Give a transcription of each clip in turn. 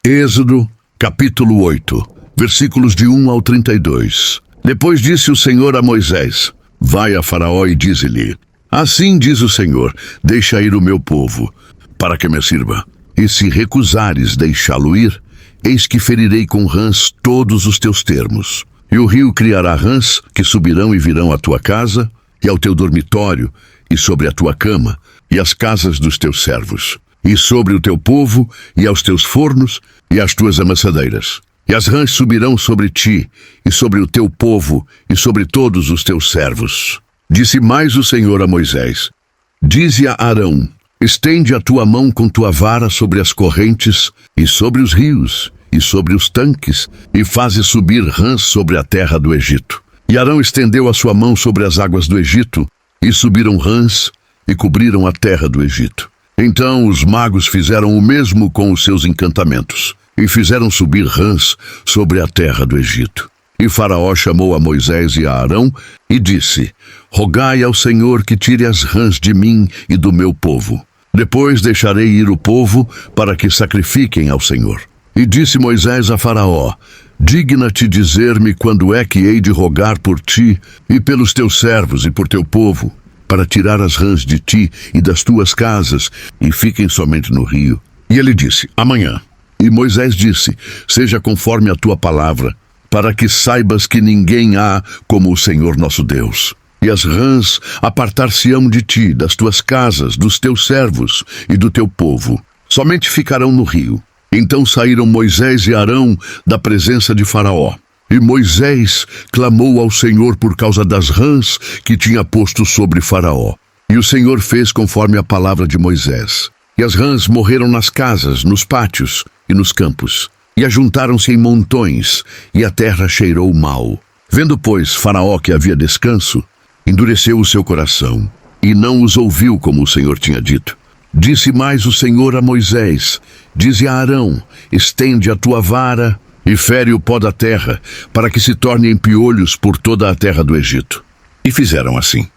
Êxodo, capítulo 8, versículos de 1 ao 32. Depois disse o Senhor a Moisés: Vai a Faraó e dize-lhe: Assim diz o Senhor, deixa ir o meu povo, para que me sirva. E se recusares deixá-lo ir, eis que ferirei com rãs todos os teus termos. E o rio criará rãs que subirão e virão à tua casa, e ao teu dormitório, e sobre a tua cama, e às casas dos teus servos, e sobre o teu povo, e aos teus fornos, e às tuas amassadeiras. E as rãs subirão sobre ti, e sobre o teu povo, e sobre todos os teus servos. Disse mais o Senhor a Moisés: Dize a Arão: Estende a tua mão com tua vara sobre as correntes, e sobre os rios, e sobre os tanques, e faze subir rãs sobre a terra do Egito. E Arão estendeu a sua mão sobre as águas do Egito, e subiram rãs, e cobriram a terra do Egito. Então os magos fizeram o mesmo com os seus encantamentos, e fizeram subir rãs sobre a terra do Egito. E Faraó chamou a Moisés e a Arão, e disse: Rogai ao Senhor que tire as rãs de mim e do meu povo. Depois deixarei ir o povo, para que sacrifiquem ao Senhor. E disse Moisés a Faraó: Digna-te dizer-me quando é que hei de rogar por ti, e pelos teus servos e por teu povo, para tirar as rãs de ti e das tuas casas, e fiquem somente no rio. E ele disse: Amanhã. E Moisés disse: Seja conforme a tua palavra, para que saibas que ninguém há como o Senhor nosso Deus. E as rãs apartar-se-ão de ti, das tuas casas, dos teus servos e do teu povo. Somente ficarão no rio. Então saíram Moisés e Arão da presença de Faraó. E Moisés clamou ao Senhor por causa das rãs que tinha posto sobre Faraó. E o Senhor fez conforme a palavra de Moisés. E as rãs morreram nas casas, nos pátios e nos campos. E ajuntaram-se em montões, e a terra cheirou mal. Vendo, pois, Faraó que havia descanso, endureceu o seu coração, e não os ouviu como o Senhor tinha dito. Disse mais o Senhor a Moisés: Dize a Arão: Estende a tua vara e fere o pó da terra, para que se torne em piolhos por toda a terra do Egito. E fizeram assim.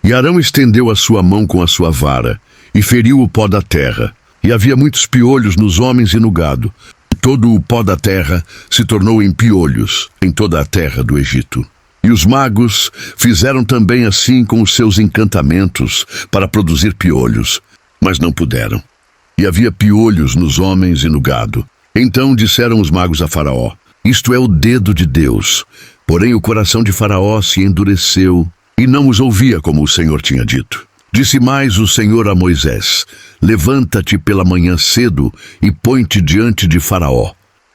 E Arão estendeu a sua mão com a sua vara, e feriu o pó da terra. E havia muitos piolhos nos homens e no gado. Todo o pó da terra se tornou em piolhos em toda a terra do Egito. E os magos fizeram também assim com os seus encantamentos para produzir piolhos, mas não puderam. E havia piolhos nos homens e no gado. Então disseram os magos a Faraó: Isto é o dedo de Deus. Porém o coração de Faraó se endureceu, e não os ouvia como o Senhor tinha dito. Disse mais o Senhor a Moisés: Levanta-te pela manhã cedo e põe-te diante de Faraó.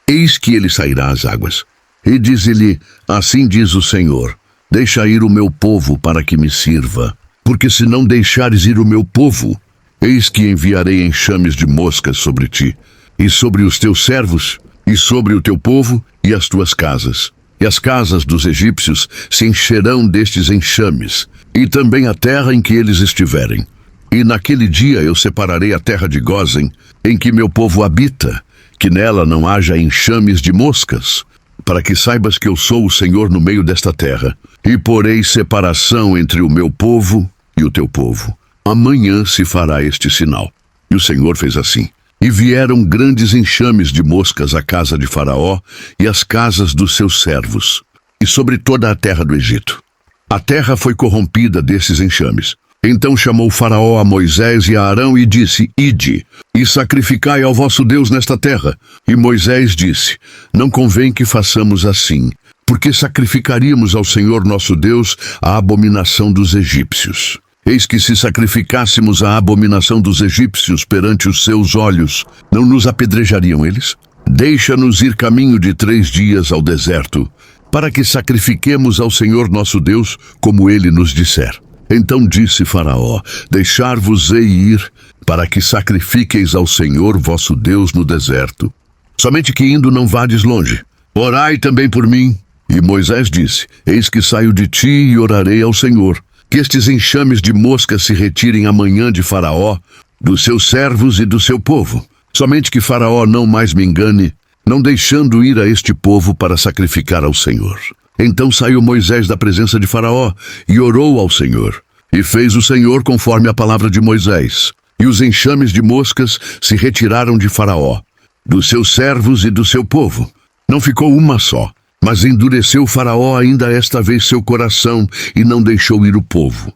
Eis que ele sairá às águas. E dize-lhe: Assim diz o Senhor: Deixa ir o meu povo para que me sirva. Porque se não deixares ir o meu povo, eis que enviarei enxames de moscas sobre ti, e sobre os teus servos, e sobre o teu povo e as tuas casas. E as casas dos egípcios se encherão destes enxames, e também a terra em que eles estiverem. E naquele dia eu separarei a terra de Gósen, em que meu povo habita, que nela não haja enxames de moscas, para que saibas que eu sou o Senhor no meio desta terra. E porei separação entre o meu povo e o teu povo. Amanhã se fará este sinal. E o Senhor fez assim. E vieram grandes enxames de moscas à casa de Faraó e às casas dos seus servos, e sobre toda a terra do Egito. A terra foi corrompida desses enxames. Então chamou Faraó a Moisés e a Arão e disse: Ide, e sacrificai ao vosso Deus nesta terra. E Moisés disse: Não convém que façamos assim, porque sacrificaríamos ao Senhor nosso Deus a abominação dos egípcios. Eis que se sacrificássemos a abominação dos egípcios perante os seus olhos, não nos apedrejariam eles? Deixa-nos ir caminho de 3 dias ao deserto, para que sacrifiquemos ao Senhor nosso Deus, como ele nos disser. Então disse Faraó: Deixar-vos-ei ir, para que sacrifiqueis ao Senhor vosso Deus no deserto. Somente que indo não vades longe. Orai também por mim. E Moisés disse: Eis que saio de ti e orarei ao Senhor. Que estes enxames de moscas se retirem amanhã de Faraó, dos seus servos e do seu povo. Somente que Faraó não mais me engane, não deixando ir a este povo para sacrificar ao Senhor. Então saiu Moisés da presença de Faraó e orou ao Senhor. E fez o Senhor conforme a palavra de Moisés. E os enxames de moscas se retiraram de Faraó, dos seus servos e do seu povo. Não ficou uma só, mas endureceu Faraó ainda esta vez seu coração e não deixou ir o povo.